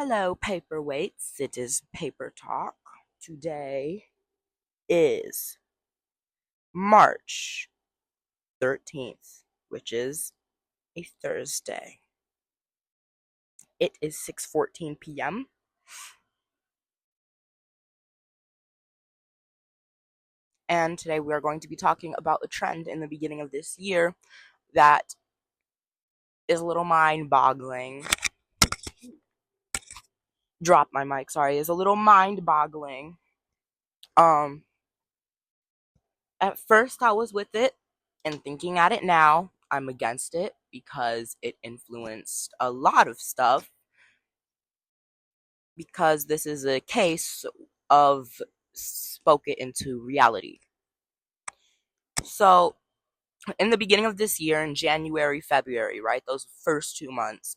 Hello, paperweights. It is Paper Talk. Today is March 13th, which is a Thursday. It is 6:14 p.m. And today we are going to be talking about a trend in the beginning of this year that is a little mind-boggling. Drop my mic, sorry, is a little mind-boggling. Um at first I was with it, and thinking at it now, I'm against it because it influenced a lot of stuff, because this is a case of spoke it into reality. So, in the beginning of this year, in January, February, right, those first 2 months,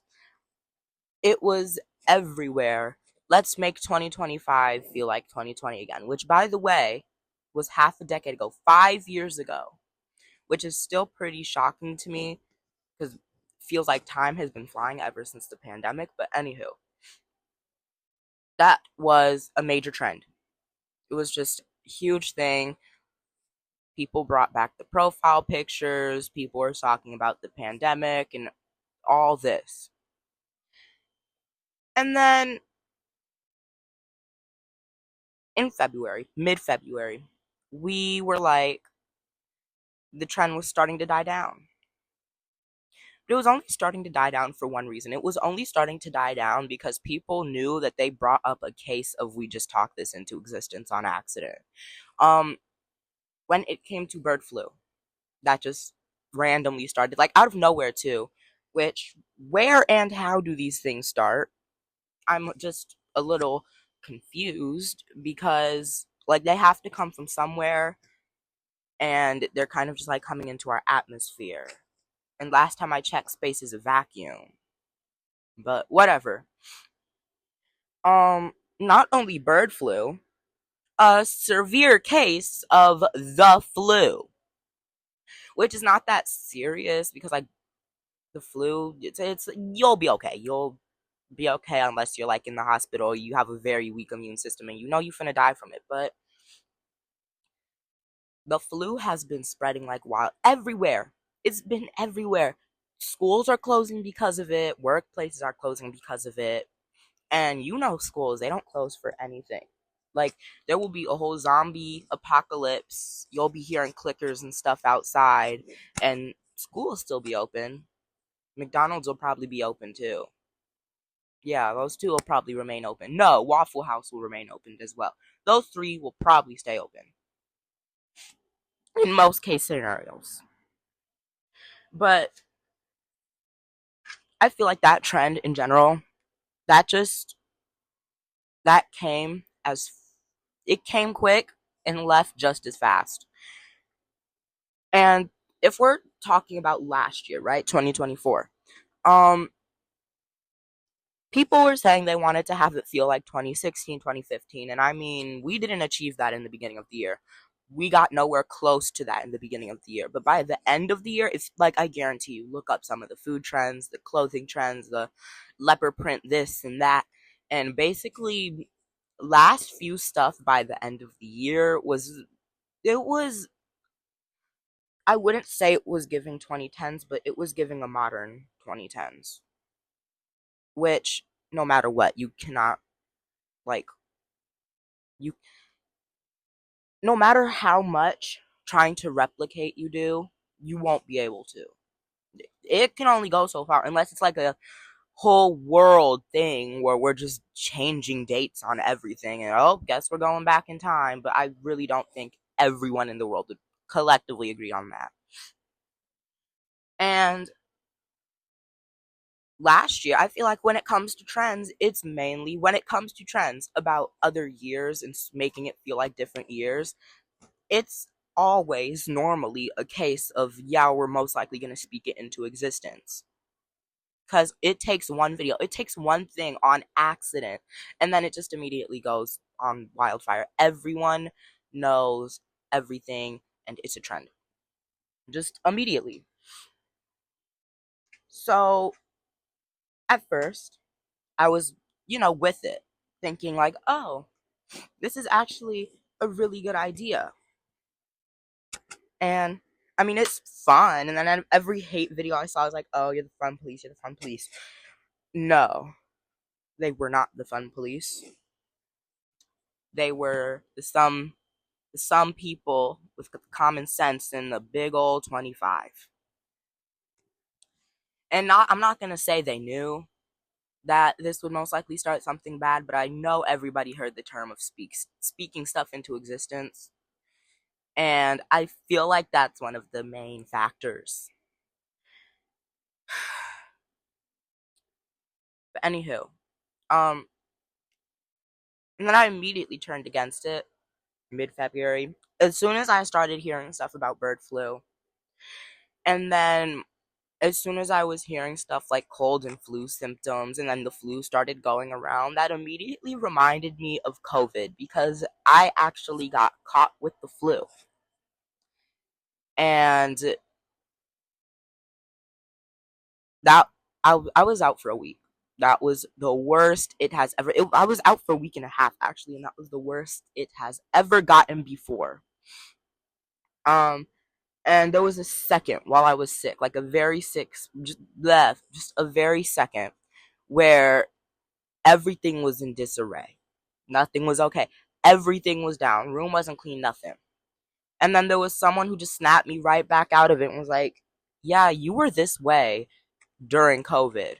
it was everywhere. Let's make 2025 feel like 2020 again, which, by the way, was half a decade ago, 5 years ago, which is still pretty shocking to me because it feels like time has been flying ever since the pandemic. But anywho, that was a major trend. It was just a huge thing. People brought back the profile pictures. People were talking about the pandemic and all this. And then in February, mid February, we were like, the trend was starting to die down. But it was only starting to die down for one reason. It was only starting to die down because people knew that they brought up a case of we just talked this into existence on accident. Um, when it came to bird flu, that just randomly started, like out of nowhere too. Which, where and how do these things start? I'm just a little confused because, like, they have to come from somewhere, and they're kind of just like coming into our atmosphere. And last time I checked, space is a vacuum. But whatever. Not only bird flu, a severe case of the flu, which is not that serious because, like, the flu, it's you'll be okay. You'll be okay unless you're like in the hospital, you have a very weak immune system, and you know you're finna die from it. But the flu has been spreading like wild everywhere. It's been everywhere. Schools are closing because of it. Workplaces are closing because of it. And you know, schools, they don't close for anything. Like, there will be a whole zombie apocalypse. You'll be hearing clickers and stuff outside, and school will still be open. McDonald's will probably be open too. Yeah, those two will probably remain open. No, Waffle House will remain open as well. Those three will probably stay open in most case scenarios. But I feel like that trend in general, that just that came as it came quick and left just as fast. And if we're talking about last year, right, 2024, um people were saying they wanted to have it feel like 2016, 2015. And I mean, we didn't achieve that in the beginning of the year. We got nowhere close to that in the beginning of the year. But by the end of the year, it's like, I guarantee you, look up some of the food trends, the clothing trends, the leopard print this and that. And basically, last few stuff by the end of the year it was, I wouldn't say it was giving 2010s, but it was giving a modern 2010s. Which, no matter what, you cannot, like, you no matter how much trying to replicate you do, you won't be able to. It can only go so far unless it's like a whole world thing where we're just changing dates on everything, and oh, guess we're going back in time. But I really don't think everyone in the world would collectively agree on that. And last year, I feel like when it comes to trends, it's mainly when it comes to trends about other years and making it feel like different years, it's always normally a case of, yeah, we're most likely going to speak it into existence. Because it takes one video, it takes one thing on accident, and then it just immediately goes on wildfire. Everyone knows everything, and it's a trend. Just immediately. So, at first, I was with it, thinking like, oh, this is actually a really good idea. And I mean, it's fun. And then every hate video I saw was like, oh, you're the fun police, you're the fun police. No, they were not the fun police. They were some people with common sense in the big old 25. And I'm not gonna say they knew that this would most likely start something bad, but I know everybody heard the term of speaking stuff into existence, and I feel like that's one of the main factors. But anywho, um, and then I immediately turned against it mid-February as soon as I started hearing stuff about bird flu, and then as soon as I was hearing stuff like cold and flu symptoms, and then the flu started going around, that immediately reminded me of COVID because I actually got caught with the flu. And that I was out for a week. That was the worst it has ever. I was out for a week and a half actually, and that was the worst it has ever gotten before. Um, and there was a second while I was sick, like a very sick, just a very second, where everything was in disarray. Nothing was okay. Everything was down. Room wasn't clean. Nothing. And then there was someone who just snapped me right back out of it and was like, "Yeah, you were this way during COVID."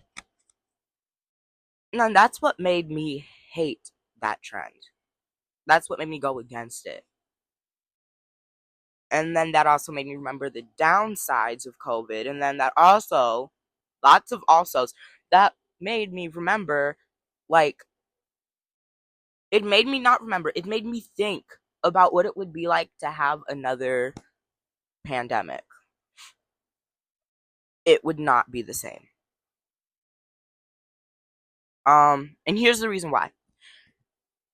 And that's what made me hate that trend. That's what made me go against it. And then that also made me remember the downsides of COVID. And then that also, lots of alsos, that made me remember, like, it made me not remember, it made me think about what it would be like to have another pandemic. It would not be the same. And here's the reason why.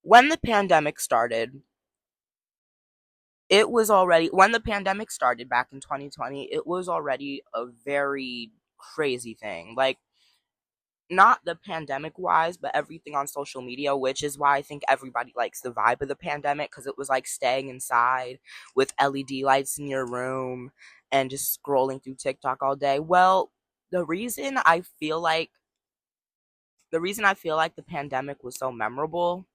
When the pandemic started, when the pandemic started back in 2020, it was already a very crazy thing. Like, not the pandemic wise, but everything on social media, which is why I think everybody likes the vibe of the pandemic because it was like staying inside with LED lights in your room and just scrolling through TikTok all day. Well, the reason I feel like the pandemic was so memorable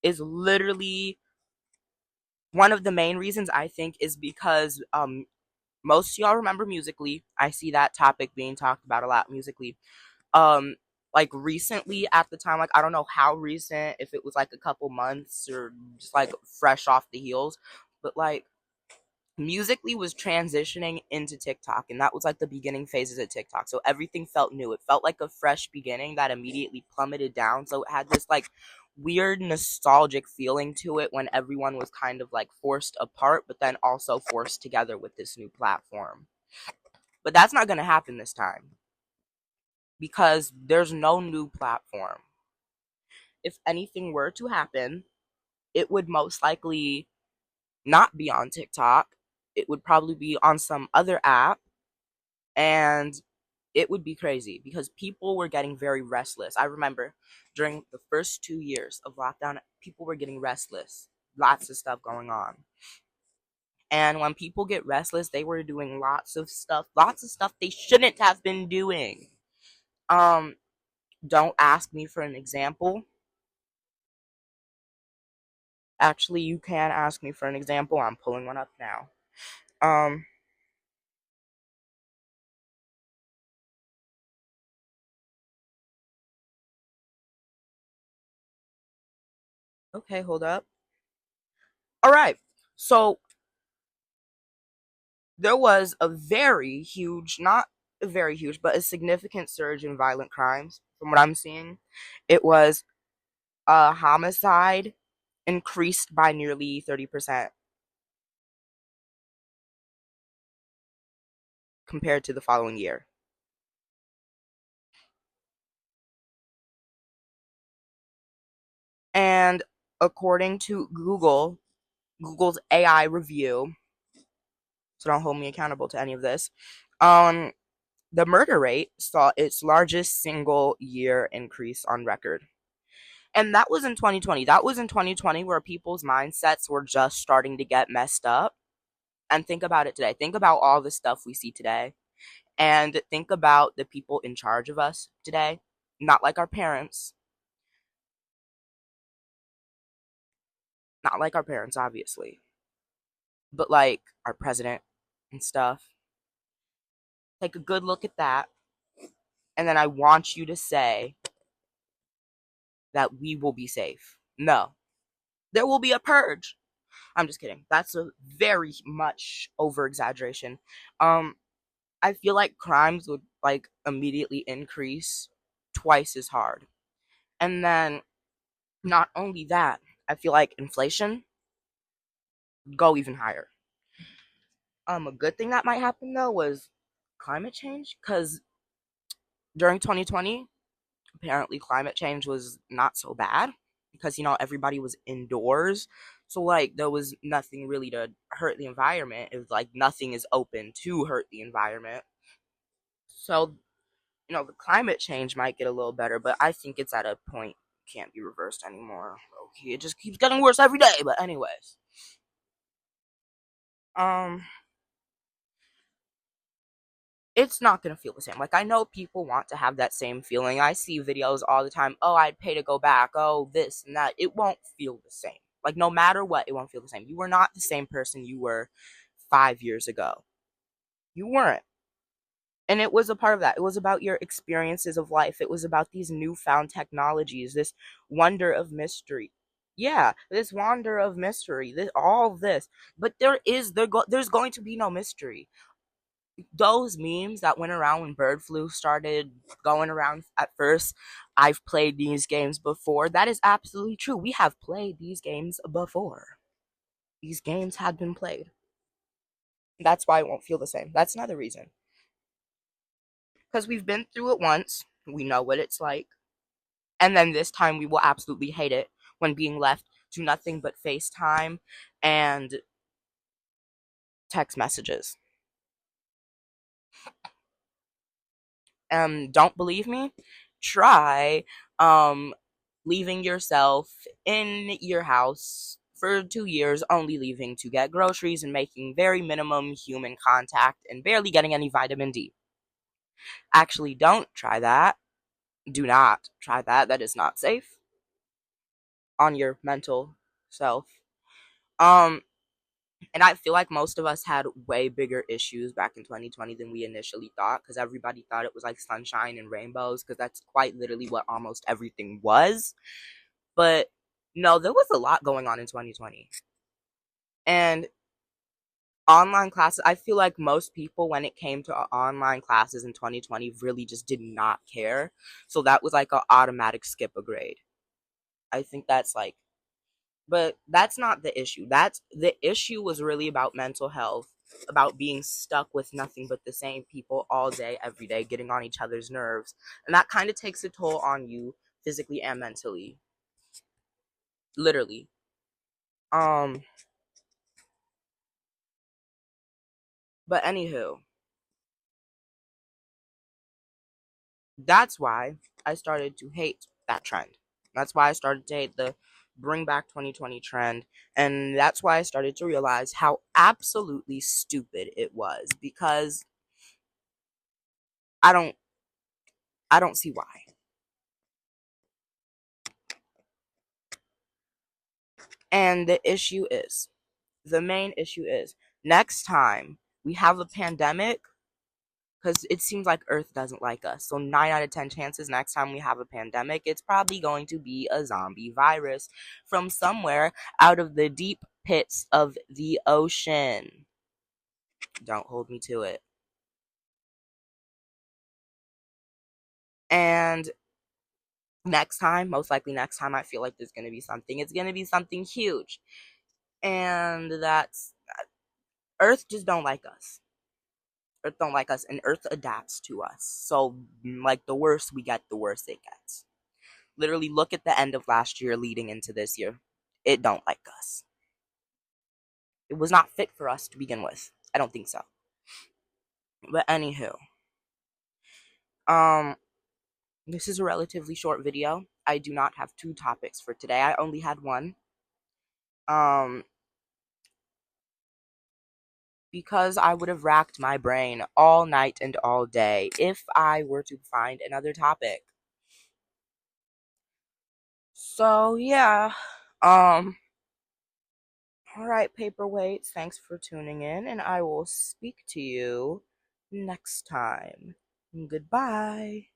is literally one of the main reasons I think is because most of y'all remember Musically. I see that topic being talked about a lot, Musically. Um like recently at the time, like I don't know how recent, if it was like a couple months or just like fresh off the heels, but like Musically was transitioning into TikTok, and that was like the beginning phases of TikTok. So everything felt new. It felt like a fresh beginning that immediately plummeted down. So it had this like weird nostalgic feeling to it when everyone was kind of like forced apart, but then also forced together with this new platform. But that's not going to happen this time because there's no new platform. If anything were to happen, it would most likely not be on TikTok. It would probably be on some other app, and it would be crazy because people were getting very restless. I remember during the first 2 years of lockdown, people were getting restless. Lots of stuff going on. And when people get restless, they were doing lots of stuff they shouldn't have been doing. Um, don't ask me for an example. Actually, you can ask me for an example. I'm pulling one up now. Um, okay, hold up. All right. So there was a very huge, not very huge, but a significant surge in violent crimes from what I'm seeing. It was homicide increased by nearly 30% compared to the following year. And according to Google's AI review, so don't hold me accountable to any of this, the murder rate saw its largest single year increase on record. And that was in 2020. That was in 2020 where people's mindsets were just starting to get messed up. And think about it today. Think about all the stuff we see today. And think about the people in charge of us today. Not like our parents. Not like our parents, obviously. But like our president and stuff. Take a good look at that. And then I want you to say that we will be safe. No. There will be a purge. I'm just kidding. That's a very much over exaggeration. I feel like crimes would like immediately increase twice as hard. And then not only that, I feel like inflation go even higher. A good thing that might happen though was climate change, because during 2020, apparently climate change was not so bad because everybody was indoors. So like there was nothing really to hurt the environment. It was like nothing is open to hurt the environment. So the climate change might get a little better, but I think it's at a point can't be reversed anymore. Okay, it just keeps getting worse every day. But anyways, um, it's not gonna feel the same. Like I know people want to have that same feeling. I see videos all the time. Oh, I'd pay to go back. Oh, this and that. It won't feel the same. Like no matter what, it won't feel the same. You were not the same person you were 5 years ago. You weren't. And it was a part of that. It was about your experiences of life. It was about these newfound technologies, this wonder of mystery. Yeah, this wonder of mystery, this all this. But there's going to be no mystery. Those memes that went around when bird flu started going around at first, I've played these games before. That is absolutely true. We have played these games before. These games had been played. That's why it won't feel the same. That's another reason. Because we've been through it once. We know what it's like. And then this time we will absolutely hate it when being left to nothing but FaceTime and text messages. Don't believe me? Try leaving yourself in your house for 2 years, only leaving to get groceries and making very minimum human contact and barely getting any vitamin D. Actually, don't try that. Do not try that. That is not safe on your mental self. Um, and I feel like most of us had way bigger issues back in 2020 than we initially thought, because everybody thought it was like sunshine and rainbows, because that's quite literally what almost everything was. But no, there was a lot going on in 2020. And online classes, I feel like most people, when it came to online classes in 2020, really just did not care. So that was like an automatic skip a grade. I think that's like, but that's not the issue. That's the issue was really about mental health, about being stuck with nothing but the same people all day, every day, getting on each other's nerves. And that kind of takes a toll on you physically and mentally. Literally. Um, but anywho, that's why I started to hate that trend. That's why I started to hate the bring back 2020 trend. And that's why I started to realize how absolutely stupid it was, because I don't I don't see why. And the main issue is, next time we have a pandemic, because it seems like Earth doesn't like us. So 9 out of 10 chances next time we have a pandemic, it's probably going to be a zombie virus from somewhere out of the deep pits of the ocean. Don't hold me to it. And most likely next time, I feel like there's going to be something. It's going to be something huge. And that's Earth just don't like us. Earth don't like us, and Earth adapts to us. So, like, the worse we get, the worse it gets. Literally, look at the end of last year leading into this year. It don't like us. It was not fit for us to begin with. I don't think so. But anywho, um, This is a relatively short video. I do not have 2 topics for today. I only had 1. Um, because I would have racked my brain all night and all day if I were to find another topic. So, yeah. Um, alright, paperweights, thanks for tuning in, and I will speak to you next time. Goodbye.